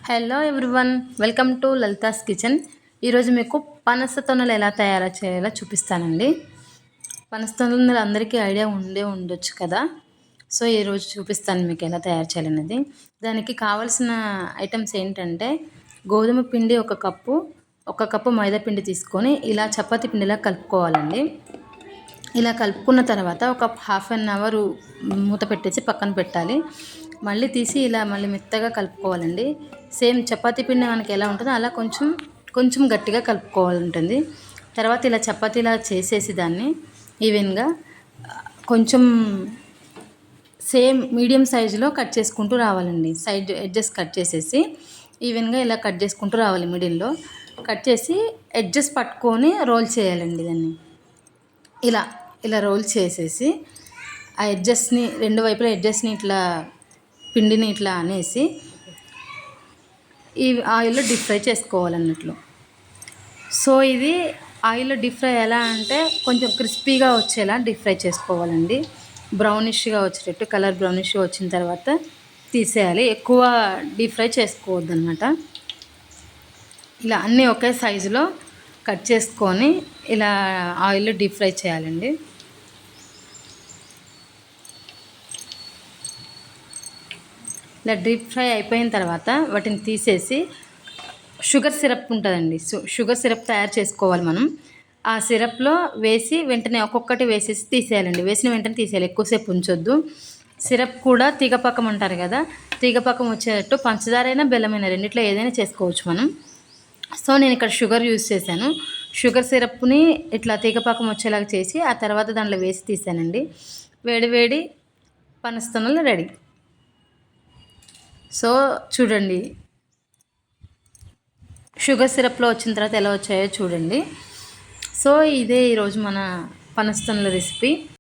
Hello everyone, welcome to Lalitha's kitchen. ఈరోజు మీకు పనస తొనలు ఎలా తయారు చేయాలో చూపిస్తానండి. పనస తొనలు అందరికీ ఐడియా ఉండొచ్చు కదా. సో ఈరోజు చూపిస్తాను మీకు ఎలా తయారు చేయాలనేది. దానికి కావాల్సిన ఐటమ్స్ ఏంటంటే గోధుమ పిండి ఒక కప్పు మైదా పిండి తీసుకొని ఇలా చపాతీ పిండిలా కలుపుకోవాలండి. ఇలా కలుపుకున్న తర్వాత ఒక హాఫ్ అన్ అవర్ మూత పెట్టేసి పక్కన పెట్టాలి. మళ్ళీ తీసి ఇలా మళ్ళీ మెత్తగా కలుపుకోవాలండి. సేమ్ చపాతీ పిండి మనకి ఎలా ఉంటుందో అలా కొంచెం గట్టిగా కలుపుకోవాలి ఉంటుంది. తర్వాత ఇలా చపాతీలా చేసేసి దాన్ని ఈవెన్గా కొంచెం సేమ్ మీడియం సైజులో కట్ చేసుకుంటూ రావాలండి. సైడ్ ఎడ్జెస్ కట్ చేసేసి ఈవెన్గా ఇలా కట్ చేసుకుంటూ రావాలి. మిడిల్లో కట్ చేసి ఎడ్జెస్ పట్టుకొని రోల్ చేయాలండి. దాన్ని ఇలా రోల్ చేసేసి ఆ ఎడ్జెస్ని రెండు వైపులా ఎడ్జెస్ని ఇట్లా పిండిని ఇట్లా అనేసి ఈ ఆయిల్లో డీప్ ఫ్రై చేసుకోవాలన్నట్లు. సో ఇది ఆయిల్లో డీప్ ఫ్రై ఎలా అంటే కొంచెం క్రిస్పీగా వచ్చేలా డీప్ ఫ్రై చేసుకోవాలండి. బ్రౌనిష్గా వచ్చేటట్టు కలర్ బ్రౌనిష్గా వచ్చిన తర్వాత తీసేయాలి. ఎక్కువ డీప్ ఫ్రై చేసుకోవద్దు అనమాట. ఇలా అన్నీ ఒకే సైజులో కట్ చేసుకొని ఇలా ఆయిల్లో డీప్ ఫ్రై చేయాలండి. ఇలా డీప్ ఫ్రై అయిపోయిన తర్వాత వాటిని తీసేసి షుగర్ సిరప్ ఉంటుందండి. షుగర్ సిరప్ తయారు చేసుకోవాలి మనం. ఆ సిరప్లో వేసి వెంటనే ఒక్కొక్కటి వేసేసి తీసేయాలండి. వేసిన వెంటనే తీసేయాలి, ఎక్కువసేపు ఉంచొద్దు. సిరప్ కూడా తీగపాకం అంటారు కదా, తీగపాకం వచ్చేటట్టు పంచదారైనా బెల్లమైనా రెండిట్లో ఏదైనా చేసుకోవచ్చు మనం. సో నేను ఇక్కడ షుగర్ యూజ్ చేశాను. షుగర్ సిరప్ని ఇట్లా తీగపాకం వచ్చేలాగా చేసి ఆ తర్వాత దాంట్లో వేసి తీసానండి. వేడి పనస తొనలు రెడీ. సో చూడండి, షుగర్ సిరప్లో వచ్చిన తర్వాత ఎలా వచ్చాయో చూడండి. సో ఇదే ఈరోజు మన పనస తొనల రెసిపీ.